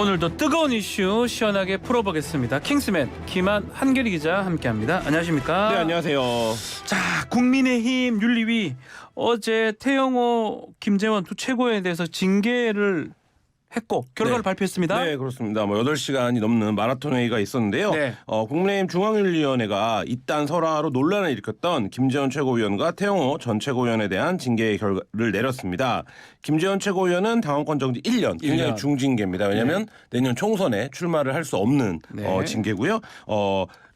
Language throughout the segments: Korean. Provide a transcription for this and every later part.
오늘도 뜨거운 이슈 시원하게 풀어보겠습니다. 킹스맨 김한 한결이 기자 함께합니다. 안녕하십니까? 네, 안녕하세요. 자, 국민의힘 윤리위 어제 태영호, 김재원 두 최고위원에 대해서 징계를 했고 결과를 발표했습니다. 네, 그렇습니다. 8시간이 넘는 마라톤 회의가 있었는데요. 네. 국민의힘 중앙윤리위원회가 이딴 설화로 논란을 일으켰던 김재원 최고위원과 태영호 전 최고위원에 대한 징계 결과를 내렸습니다. 김재원 최고위원은 당원권 정지 1년, 굉장히 1년. 중징계입니다. 왜냐하면 내년 총선에 출마를 할 수 없는 네. 징계고요.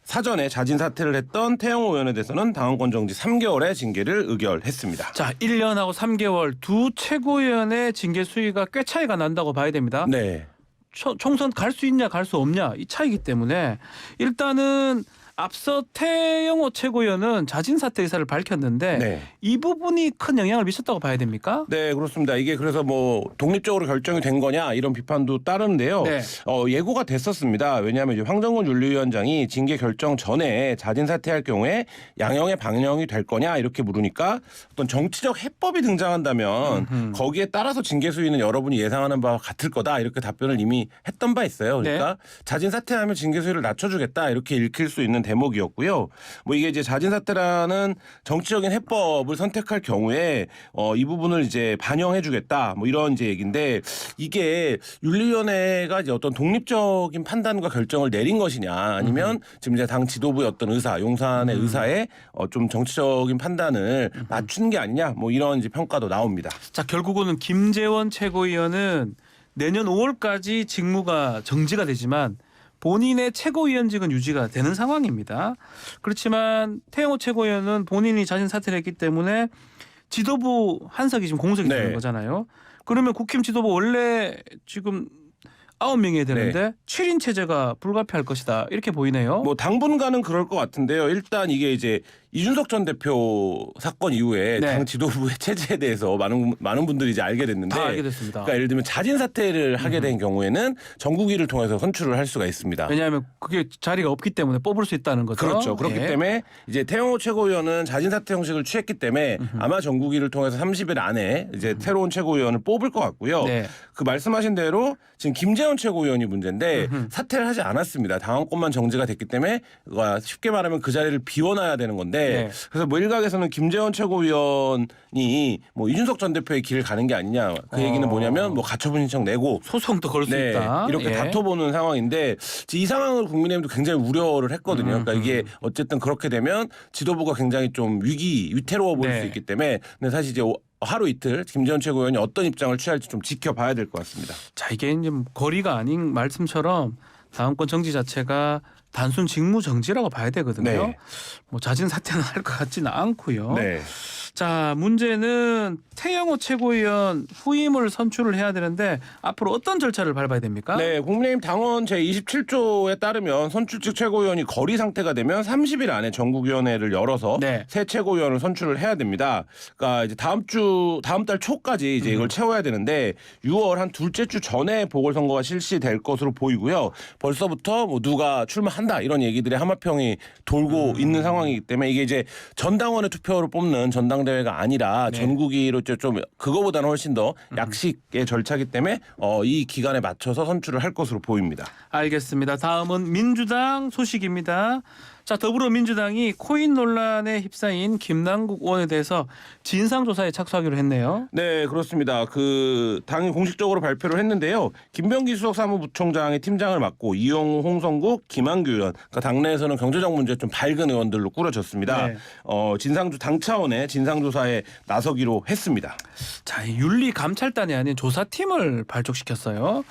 사전에 자진 사퇴를 했던 태영호 의원에 대해서는 당원권 정지 3개월의 징계를 의결했습니다. 자, 1년하고 3개월 두 최고위원의 징계 수위가 꽤 차이가 난다고 봐야 됩니다. 네. 총선 갈 수 있냐 갈 수 없냐 이 차이기 때문에 일단은 앞서 태영호 최고위원은 자진 사퇴 의사를 밝혔는데 네. 이 부분이 큰 영향을 미쳤다고 봐야 됩니까? 네, 그렇습니다. 이게 그래서 독립적으로 결정이 된 거냐 이런 비판도 따르는데요. 네. 예고가 됐었습니다. 왜냐하면 이제 황정근 윤리위원장이 징계 결정 전에 자진 사퇴할 경우에 양형의 방형이 될 거냐 이렇게 물으니까 어떤 정치적 해법이 등장한다면 거기에 따라서 징계 수위는 여러분이 예상하는 바와 같을 거다 이렇게 답변을 이미 했던 바 있어요. 그러니까 네. 자진 사퇴하면 징계 수위를 낮춰주겠다 이렇게 읽힐 수 있는 대목이었고요. 이게 이제 자진 사퇴라는 정치적인 해법을 선택할 경우에 이 부분을 이제 반영해주겠다 이런 이제 얘기인데 이게 윤리위원회가 이제 어떤 독립적인 판단과 결정을 내린 것이냐 아니면 지금 이제 당 지도부의 어떤 의사, 용산의 의사에 좀 정치적인 판단을 맞춘 게 아니냐 이런 이제 평가도 나옵니다. 자, 결국은 김재원 최고위원은 내년 5월까지 직무가 정지가 되지만 본인의 최고위원직은 유지가 되는 상황입니다. 그렇지만 태영호 최고위원은 본인이 자진 사퇴를 했기 때문에 지도부 한석이 지금 공석이 네. 되는 거잖아요. 그러면 국힘 지도부 원래 지금 9명이 되는데 7인 체제가 불가피할 것이다 이렇게 보이네요. 당분간은 그럴 것 같은데요. 일단 이게 이제 이준석 전 대표 사건 이후에 네. 당 지도부의 체제에 대해서 많은 분들이 이제 알게 됐는데, 다 알게 됐습니다. 그러니까 예를 들면 자진 사퇴를 하게 된 경우에는 전국위를 통해서 선출을 할 수가 있습니다. 왜냐하면 그게 자리가 없기 때문에 뽑을 수 있다는 거죠. 그렇죠. 그렇기 예. 때문에 이제 태영호 최고위원은 자진 사퇴 형식을 취했기 때문에 아마 전국위를 통해서 30일 안에 이제 새로운 최고위원을 뽑을 것 같고요. 네. 그 말씀하신 대로 지금 김재원 최고위원이 문제인데 사퇴를 하지 않았습니다. 당원권만 정지가 됐기 때문에 쉽게 말하면 그 자리를 비워놔야 되는 건데 네. 그래서 일각에서는 김재원 최고위원이 이준석 전 대표의 길을 가는 게 아니냐. 그 얘기는 뭐냐면 가처분 신청 내고 소송도 걸 수 있다. 이렇게 예. 다퉈보는 상황인데 이 상황을 국민의힘도 굉장히 우려를 했거든요. 그러니까 이게 어쨌든 그렇게 되면 지도부가 굉장히 좀 위태로워 보일 네. 수 있기 때문에 근데 사실 이제 하루 이틀 김재원 최고위원이 어떤 입장을 취할지 좀 지켜봐야 될 것 같습니다. 자, 이게 이제 거리가 아닌 말씀처럼 당원권 정지 자체가 단순 직무 정지라고 봐야 되거든요. 네. 자진 사퇴는 할 것 같지는 않고요. 네. 자, 문제는 태영호 최고위원 후임을 선출을 해야 되는데 앞으로 어떤 절차를 밟아야 됩니까? 네, 국민의힘 당원 제27조에 따르면 선출직 최고위원이 거리 상태가 되면 30일 안에 전국위원회를 열어서 네. 새 최고위원을 선출을 해야 됩니다. 그러니까 이제 다음 달 초까지 이제 이걸 채워야 되는데 6월 한 둘째 주 전에 보궐선거가 실시될 것으로 보이고요. 벌써부터 누가 출마한다 이런 얘기들의 함화평이 돌고 있는 상황이기 때문에 이게 이제 전당원의 투표로 뽑는 전당대회가 아니라 네. 전국위로 좀 그거보다는 훨씬 더 약식의 절차이기 때문에 이 기간에 맞춰서 선출을 할 것으로 보입니다. 알겠습니다. 다음은 민주당 소식입니다. 자, 더불어민주당이 코인 논란에 휩싸인 김남국 의원에 대해서 진상조사에 착수하기로 했네요. 네, 그렇습니다. 당이 공식적으로 발표를 했는데요. 김병기 수석사무부총장의 팀장을 맡고 이용우, 홍성국, 김한규 의원, 그러니까 당내에서는 경제적 문제 좀 밝은 의원들로 꾸려졌습니다. 네. 당 차원의 진상조사에 나서기로 했습니다. 자, 이 윤리감찰단이 아닌 조사팀을 발족시켰어요.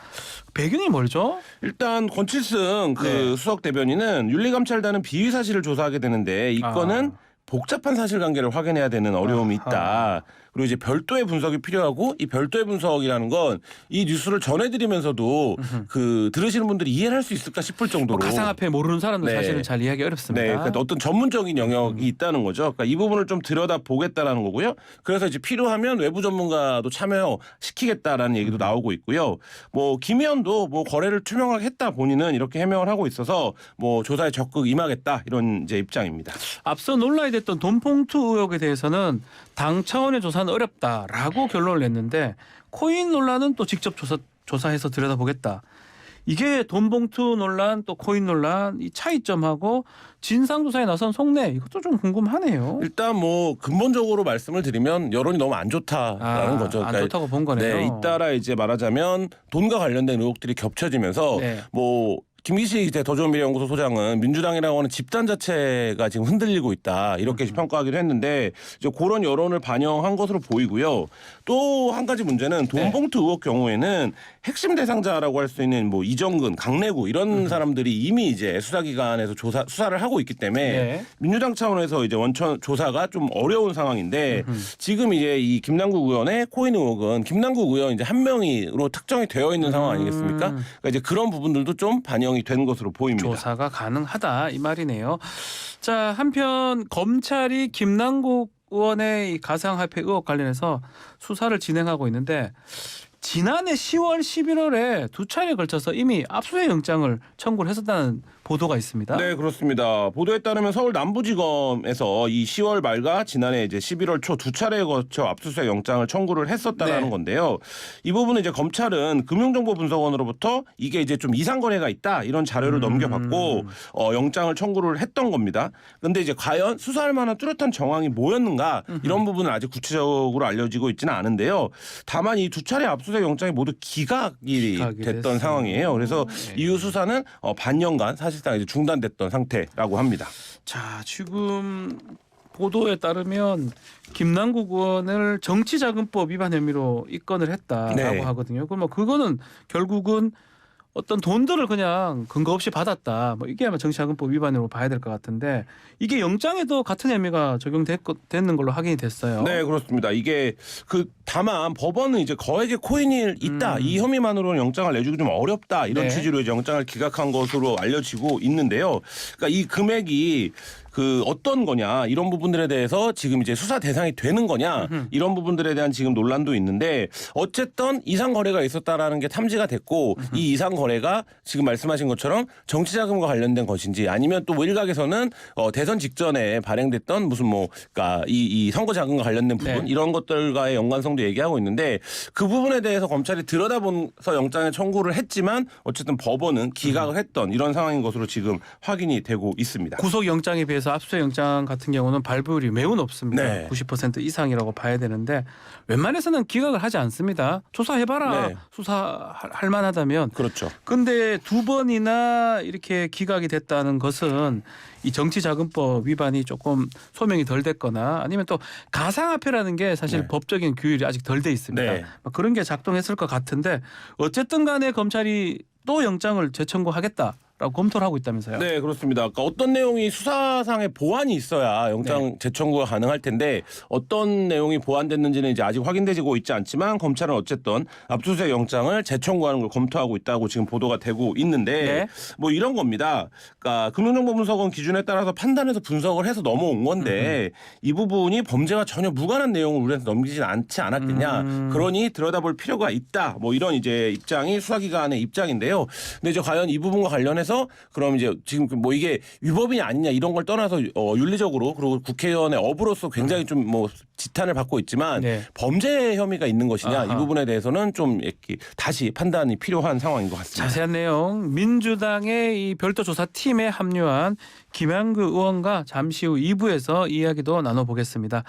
배경이 뭐죠? 일단 권칠승 네. 수석 대변인은 윤리감찰단은 비위 사실을 조사하게 되는데 이 건은 복잡한 사실관계를 확인해야 되는 어려움이 있다. 그리고 이제 별도의 분석이 필요하고 이 별도의 분석이라는 건 이 뉴스를 전해드리면서도 들으시는 분들이 이해를 할 수 있을까 싶을 정도로 가상화폐 모르는 사람도 네. 사실은 잘 이해하기 어렵습니다. 네, 그러니까 어떤 전문적인 영역이 있다는 거죠. 그러니까 이 부분을 좀 들여다 보겠다라는 거고요. 그래서 이제 필요하면 외부 전문가도 참여시키겠다라는 얘기도 나오고 있고요. 김 의원도 거래를 투명하게 했다 본인은 이렇게 해명을 하고 있어서 조사에 적극 임하겠다 이런 이제 입장입니다. 앞서 논란이 됐던 돈봉투 의혹에 대해서는 당 차원의 조사는 어렵다라고 결론을 냈는데 코인 논란은 또 직접 조사해서 들여다보겠다. 이게 돈봉투 논란 또 코인 논란 이 차이점하고 진상조사에 나선 속내 이것도 좀 궁금하네요. 일단 뭐 근본적으로 말씀을 드리면 여론이 너무 안 좋다라는 거죠. 안 좋다고 본 거네요. 네, 잇따라 이제 말하자면 돈과 관련된 의혹들이 겹쳐지면서 네. 뭐 김기식 이제 더 좋은 미래 연구소 소장은 민주당이라고 하는 집단 자체가 지금 흔들리고 있다 이렇게 평가하기도 했는데 이제 그런 여론을 반영한 것으로 보이고요. 또 한 가지 문제는 돈봉투 의혹 경우에는 핵심 대상자라고 할 수 있는 뭐 이정근, 강래구 이런 사람들이 이미 이제 수사기관에서 수사를 하고 있기 때문에 네. 민주당 차원에서 이제 원천 조사가 좀 어려운 상황인데 지금 이제 이 김남국 의원의 코인 의혹은 김남국 의원 이제 한 명으로 특정이 되어 있는 상황 아니겠습니까? 그러니까 이제 그런 부분들도 좀 반영이 된 것으로 보입니다. 조사가 가능하다 이 말이네요. 자, 한편 검찰이 김남국 의원의 이 가상화폐 의혹 관련해서 수사를 진행하고 있는데 지난해 10월, 11월에 두 차례에 걸쳐서 이미 압수수색 영장을 청구를 했었다는 보도가 있습니다. 네, 그렇습니다. 보도에 따르면 서울 남부지검에서 이 10월 말과 지난해 이제 11월 초 두 차례에 걸쳐 압수수색 영장을 청구를 했었다라는 네. 건데요. 이 부분은 이제 검찰은 금융정보분석원으로부터 이게 이제 좀 이상거래가 있다 이런 자료를 넘겨받고 영장을 청구를 했던 겁니다. 그런데 이제 과연 수사할 만한 뚜렷한 정황이 뭐였는가 이런 부분은 아직 구체적으로 알려지고 있지는 않은데요. 다만 이 두 차례 압수수색 영장이 모두 기각이 됐던 됐어요. 상황이에요. 그래서 네. 이후 수사는 반년간 사실상 이제 중단됐던 상태라고 합니다. 자, 지금 보도에 따르면 김남국 의원을 정치자금법 위반 혐의로 입건을 했다라고 네. 하거든요. 그럼 뭐 그거는 결국은 어떤 돈들을 그냥 근거 없이 받았다. 뭐 이게 아마 정치자금법 위반으로 봐야 될 것 같은데 이게 영장에도 같은 혐의가 적용됐는 걸로 확인이 됐어요. 네, 그렇습니다. 이게 다만 법원은 이제 거액의 코인이 있다 이 혐의만으로는 영장을 내주기 좀 어렵다 이런 네. 취지로 이제 영장을 기각한 것으로 알려지고 있는데요. 그러니까 이 금액이 어떤 거냐 이런 부분들에 대해서 지금 이제 수사 대상이 되는 거냐 이런 부분들에 대한 지금 논란도 있는데 어쨌든 이상 거래가 있었다라는 게 탐지가 됐고 이 이상 거래가 지금 말씀하신 것처럼 정치자금과 관련된 것인지 아니면 또 뭐 일각에서는 대선 직전에 발행됐던 무슨 뭐 그러니까 이 선거 자금과 관련된 부분 네. 이런 것들과의 연관성도 얘기하고 있는데 그 부분에 대해서 검찰이 들여다보면서 영장에 청구를 했지만 어쨌든 법원은 기각을 했던 이런 상황인 것으로 지금 확인이 되고 있습니다. 구속 영장에 비해서 압수수색 영장 같은 경우는 발부율이 매우 높습니다. 네. 90% 이상이라고 봐야 되는데 웬만해서는 기각을 하지 않습니다. 조사해봐라. 네. 수사할 만하다면. 그렇죠. 근데 두 번이나 이렇게 기각이 됐다는 것은 이 정치자금법 위반이 조금 소명이 덜 됐거나 아니면 또 가상화폐라는 게 사실 네. 법적인 규율이 아직 덜 돼 있습니다. 네. 그런 게 작동했을 것 같은데 어쨌든 간에 검찰이 또 영장을 재청구하겠다라고 검토를 하고 있다면서요. 네, 그렇습니다. 그러니까 어떤 내용이 수사상의 보완이 있어야 영장 재청구가 가능할 텐데 어떤 내용이 보완됐는지는 이제 아직 확인되고 있지 않지만 검찰은 어쨌든 압수수색 영장을 재청구하는 걸 검토하고 있다고 지금 보도가 되고 있는데 네. 뭐 이런 겁니다. 그러니까 금융정보분석원 기준에 따라서 판단해서 분석을 해서 넘어온 건데 이 부분이 범죄와 전혀 무관한 내용을 우리한테 넘기진 않지 않았겠냐. 그러니 들여다볼 필요가 있다. 뭐 이런 이제 입장이 수사기관의 입장인데요. 근데 이제 과연 이 부분과 관련해서 그럼 이제 지금 뭐 이게 위법이 아니냐 이런 걸 떠나서 윤리적으로 그리고 국회의원의 업으로서 굉장히 좀 뭐 지탄을 받고 있지만 네. 범죄 혐의가 있는 것이냐 아하. 이 부분에 대해서는 좀 이렇게 다시 판단이 필요한 상황인 것 같습니다. 자세한 내용 민주당의 이 별도 조사팀에 합류한 김양구 의원과 잠시 후 2부에서 이야기도 나눠보겠습니다.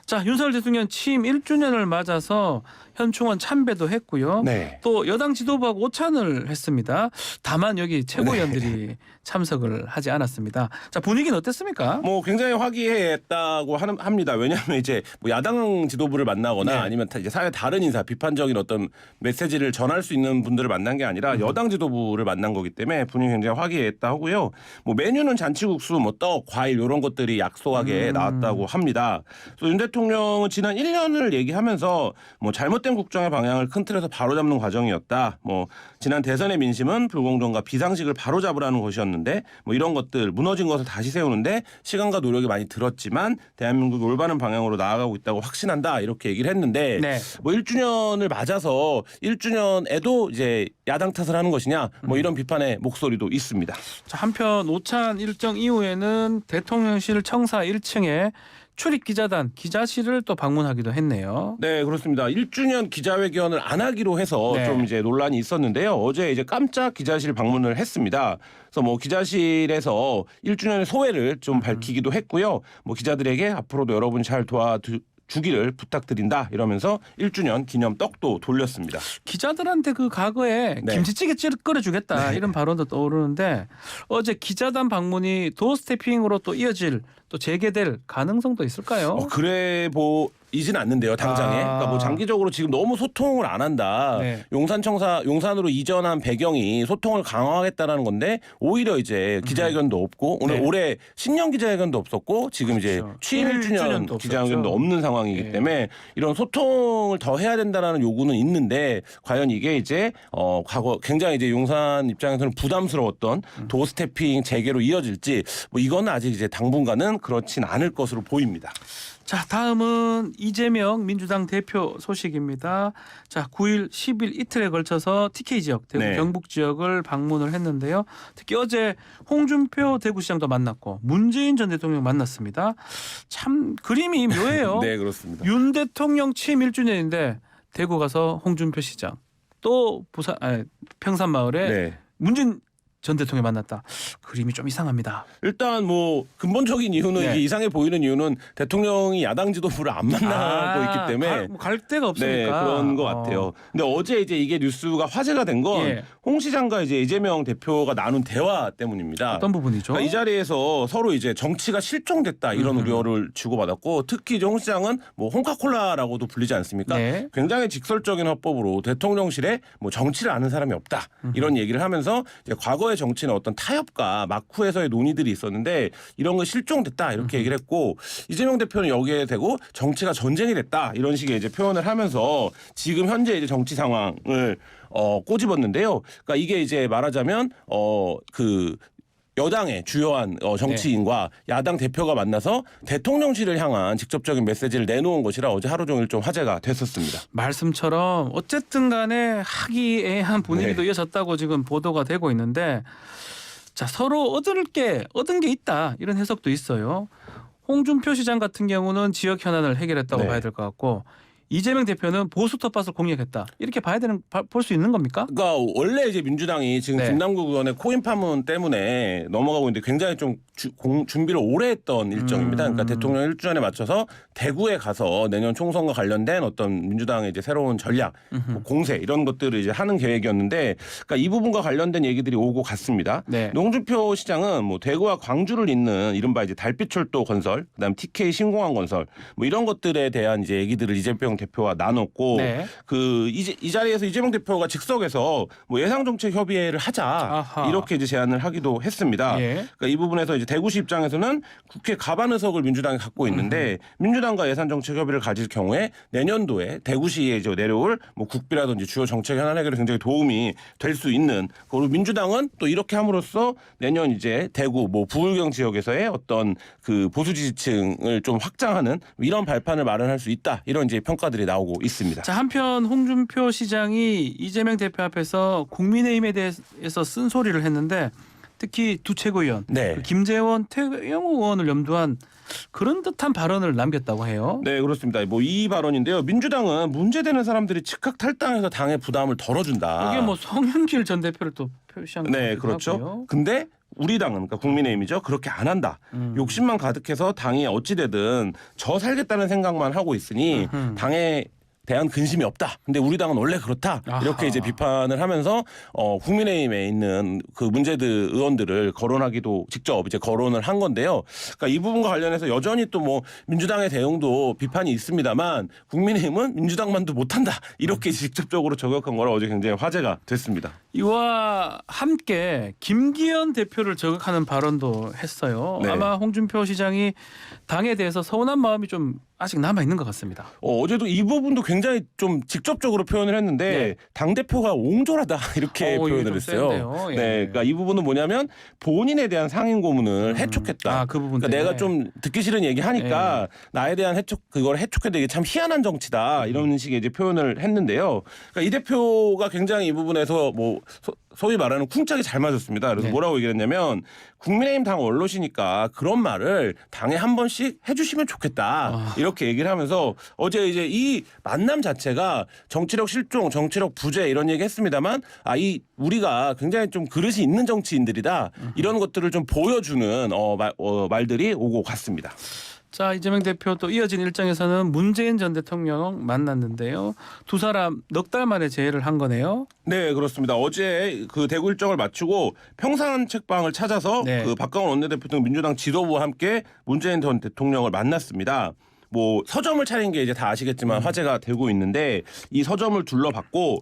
자, 윤석열 대통령 취임 1주년을 맞아서 현충원 참배도 했고요. 네. 또 여당 지도부하고 오찬을 했습니다. 다만 여기 최고위원들이 참석을 하지 않았습니다. 자, 분위기는 어땠습니까? 뭐 굉장히 화기애애했다고 합니다. 왜냐하면 이제 뭐 야당 지도부를 만나거나 네. 아니면 이제 사회 다른 인사 비판적인 어떤 메시지를 전할 수 있는 분들을 만난 게 아니라 여당 지도부를 만난 거기 때문에 분위기 굉장히 화기애애했다 하고요. 뭐 메뉴는 잔치국수, 뭐 떡, 과일 이런 것들이 약소하게 나왔다고 합니다. 그래서 윤 대통령은 지난 1년을 얘기하면서 뭐 잘못된 국정의 방향을 큰 틀에서 바로잡는 과정이었다. 뭐 지난 대선의 민심은 불공정과 비상식을 바로잡으라는 것이었는데 뭐 이런 것들 무너진 것을 다시 세우는데 시간과 노력이 많이 들었지만 대한민국이 올바른 방향으로 나아가고 있다고 확신한다 이렇게 얘기를 했는데 네. 뭐 1주년을 맞아서 1주년에도 이제 야당 탓을 하는 것이냐 뭐 이런 비판의 목소리도 있습니다. 자, 한편 오찬 일정 이후에는 대통령실 청사 1층에 출입 기자단 기자실을 또 방문하기도 했네요. 네, 그렇습니다. 1주년 기자회견을 안 하기로 해서 네. 좀 이제 논란이 있었는데요. 어제 이제 깜짝 기자실 방문을 했습니다. 그래서 뭐 기자실에서 1주년의 소회를 좀 밝히기도 했고요. 뭐 기자들에게 앞으로도 여러분이 잘 도와주기를 부탁드린다 이러면서 1주년 기념 떡도 돌렸습니다. 기자들한테 그 과거에 네. 김치찌개 끓여주겠다 이런 발언도 떠오르는데 어제 기자단 방문이 도어 스태핑으로 또 이어질 또 재개될 가능성도 있을까요? 그래 보이진 않는데요, 당장에. 그러니까 뭐 장기적으로 지금 너무 소통을 안 한다. 네. 용산으로 이전한 배경이 소통을 강화하겠다라는 건데 오히려 이제 기자회견도 없고 오늘 네. 올해 신년 기자회견도 없었고 지금 이제 그렇죠. 취임 1주년 1주년도 기자회견도 없었죠. 없는 상황이기 네. 때문에 이런 소통을 더 해야 된다라는 요구는 있는데 과연 이게 이제 과거 굉장히 이제 용산 입장에서는 부담스러웠던 도어 스태핑 재개로 이어질지 뭐 이건 아직 이제 당분간은 그렇진 않을 것으로 보입니다. 자, 다음은 이재명 민주당 대표 소식입니다. 자, 9일, 10일 이틀에 걸쳐서 TK 지역, 대구 네. 경북 지역을 방문을 했는데요. 특히 어제 홍준표 대구시장도 만났고 문재인 전 대통령 만났습니다. 참 그림이 묘해요. 네, 그렇습니다. 윤 대통령 취임 1주년인데 대구 가서 홍준표 시장 또 평산마을에 네. 문재인 전 대통령 만났다. 그림이 좀 이상합니다. 일단 뭐 근본적인 이유는 네. 이게 이상해 보이는 이유는 대통령이 야당 지도부를 안 만나고 있기 때문에 갈 데가 없으니까. 네, 그런 것 같아요. 근데 어제 이제 이게 뉴스가 화제가 된 건 예. 홍 시장과 이제 이재명 대표가 나눈 대화 때문입니다. 어떤 부분이죠? 그러니까 이 자리에서 서로 이제 정치가 실종됐다 이런 우려를 주고받았고 특히 이제 홍 시장은 뭐 홍카콜라라고도 불리지 않습니까? 네. 굉장히 직설적인 화법으로 대통령실에 뭐 정치를 아는 사람이 없다 이런 얘기를 하면서 이제 과거의 정치는 어떤 타협과 막후에서의 논의들이 있었는데 이런 거 실종됐다 이렇게 얘기를 했고 이재명 대표는 여기에 대고 정치가 전쟁이 됐다 이런 식의 이제 표현을 하면서 지금 현재 이제 정치 상황을 꼬집었는데요. 그러니까 이게 이제 말하자면 그 여당의 주요한 정치인과 야당 대표가 만나서 대통령실을 향한 직접적인 메시지를 내놓은 것이라 어제 하루 종일 좀 화제가 됐었습니다. 말씀처럼 어쨌든 간에 화기애애한 분위기도 네. 이어졌다고 지금 보도가 되고 있는데 자 서로 얻은 게 있다 이런 해석도 있어요. 홍준표 시장 같은 경우는 지역 현안을 해결했다고 네. 봐야 될 것 같고 이재명 대표는 보수 텃밭을 공략했다 이렇게 볼 수 있는 겁니까? 그러니까 원래 이제 민주당이 지금 네. 김남국 의원의 코인 파문 때문에 넘어가고 있는데 굉장히 좀 준비를 오래 했던 일정입니다. 그러니까 대통령 1주년에 맞춰서 대구에 가서 내년 총선과 관련된 어떤 민주당의 이제 새로운 전략, 뭐 공세 이런 것들을 이제 하는 계획이었는데 그러니까 이 부분과 관련된 얘기들이 오고 갔습니다. 네. 홍준표 시장은 뭐 대구와 광주를 잇는 이른바 이제 달빛철도 건설, 그다음 TK 신공항 건설 뭐 이런 것들에 대한 이제 얘기들을 이재명 대표와 나눴고 네. 이 자리에서 이재명 대표가 즉석에서 뭐 예상정책 협의회를 하자 아하. 이렇게 이제 제안을 하기도 했습니다. 예. 그러니까 이 부분에서 이제 대구시 입장에서는 국회 가반 의석을 민주당이 갖고 있는데 민주당과 예산정책 협의를 가질 경우에 내년도에 대구시에 이제 내려올 뭐 국비라든지 주요 정책 현안 해결에 굉장히 도움이 될 수 있는 그리고 민주당은 또 이렇게 함으로써 내년 이제 대구 뭐 부울경 지역에서의 어떤 그 보수 지지층을 좀 확장하는 이런 발판을 마련할 수 있다 이런 이제 평가들이 나오고 있습니다. 자 한편 홍준표 시장이 이재명 대표 앞에서 국민의힘에 대해서 쓴소리를 했는데 특히 두 최고위원 네. 김재원, 태영호 의원을 염두한 그런 듯한 발언을 남겼다고 해요. 네, 그렇습니다. 뭐 이 발언인데요. 민주당은 문제되는 사람들이 즉각 탈당해서 당의 부담을 덜어준다. 이게 뭐 성현길 전 대표를 또 표시한 네, 거기도 그렇죠. 하고요. 근데 우리 당은 그러니까 국민의힘이죠. 그렇게 안 한다. 욕심만 가득해서 당이 어찌되든 저 살겠다는 생각만 하고 있으니 당에 대한 근심이 없다. 근데 우리 당은 원래 그렇다. 이렇게 아하. 이제 비판을 하면서 국민의힘에 있는 그 문제들 의원들을 거론하기도 직접 이제 거론을 한 건데요. 그러니까 이 부분과 관련해서 여전히 또 뭐 민주당의 대응도 비판이 있습니다만 국민의힘은 민주당만도 못한다. 이렇게 직접적으로 저격한 거라 어제 굉장히 화제가 됐습니다. 이와 함께 김기현 대표를 저격하는 발언도 했어요. 네. 아마 홍준표 시장이 당에 대해서 서운한 마음이 좀 아직 남아 있는 것 같습니다. 어제도 이 부분도 굉장히 좀 직접적으로 표현을 했는데 네. 당 대표가 옹졸하다 이렇게 이게 표현을 좀 했어요. 센데요. 예. 네, 그러니까 이 부분은 뭐냐면 본인에 대한 상인 고문을 해촉했다. 그 부분 그러니까 때문에. 내가 좀 듣기 싫은 얘기 하니까 나에 대한 그걸 해촉해도 이게 참 희한한 정치다 이런 식의 이제 표현을 했는데요. 그러니까 이 대표가 굉장히 이 부분에서 뭐 소위 말하는 쿵짝이 잘 맞았습니다. 그래서 네. 뭐라고 얘기를 했냐면 국민의힘 당 원로시니까 그런 말을 당에 한 번씩 해주시면 좋겠다. 이렇게 얘기를 하면서 어제 이제 이 만남 자체가 정치력 실종, 정치력 부재 이런 얘기 했습니다만 우리가 굉장히 좀 그릇이 있는 정치인들이다. 이런 것들을 좀 보여주는 말들이 오고 갔습니다. 자, 이재명 대표 또 이어진 일정에서는 문재인 전 대통령 만났는데요. 두 사람 넉 달 만에 재회를 한 거네요. 네, 그렇습니다. 어제 그 대구 일정을 마치고 평산 책방을 찾아서 네. 그 박강원 원내대표 등 민주당 지도부와 함께 문재인 전 대통령을 만났습니다. 뭐 서점을 차린 게 이제 다 아시겠지만 화제가 되고 있는데 이 서점을 둘러봤고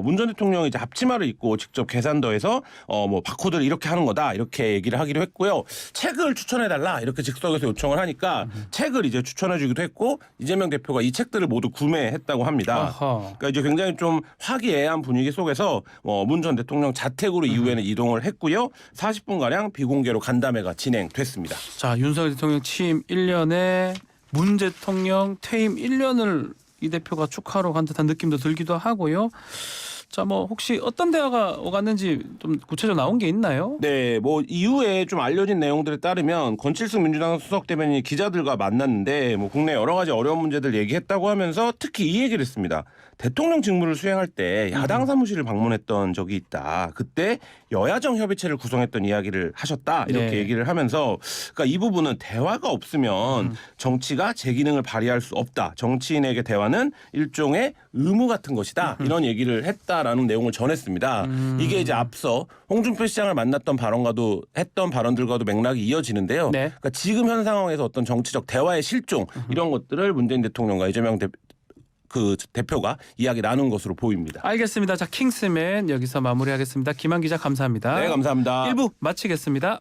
문 전 대통령이 이제 앞치마를 입고 직접 계산더에서 뭐 바코드를 이렇게 하는 거다 이렇게 얘기를 하기로 했고요. 책을 추천해달라 이렇게 즉석에서 요청을 하니까 책을 이제 추천해주기도 했고 이재명 대표가 이 책들을 모두 구매했다고 합니다. 아하. 그러니까 이제 굉장히 좀 화기애애한 분위기 속에서 문 전 대통령 자택으로 이후에는 이동을 했고요. 40분 가량 비공개로 간담회가 진행됐습니다. 자, 윤석열 대통령 취임 1년에 문 대통령 퇴임 1년을 이 대표가 축하하러 간 듯한 느낌도 들기도 하고요. 자, 뭐 혹시 어떤 대화가 오갔는지 좀 구체적으로 나온 게 있나요? 네, 뭐 이후에 좀 알려진 내용들에 따르면 권칠승 민주당 수석 대변인이 기자들과 만났는데 뭐 국내 여러 가지 어려운 문제들 얘기했다고 하면서 특히 이 얘기를 했습니다. 대통령 직무를 수행할 때 야당 사무실을 방문했던 적이 있다. 그때 여야정 협의체를 구성했던 이야기를 하셨다. 이렇게 네. 얘기를 하면서 그러니까 이 부분은 대화가 없으면 정치가 제 기능을 발휘할 수 없다. 정치인에게 대화는 일종의 의무 같은 것이다. 이런 얘기를 했다라는 내용을 전했습니다. 이게 이제 앞서 홍준표 시장을 만났던 발언과도 했던 발언들과도 맥락이 이어지는데요. 네. 그러니까 지금 현 상황에서 어떤 정치적 대화의 실종 이런 것들을 문재인 대통령과 이재명 대표가 이야기 나눈 것으로 보입니다. 알겠습니다. 자, 킹스맨 여기서 마무리하겠습니다. 김한 기자 감사합니다. 네, 감사합니다. 1부 마치겠습니다.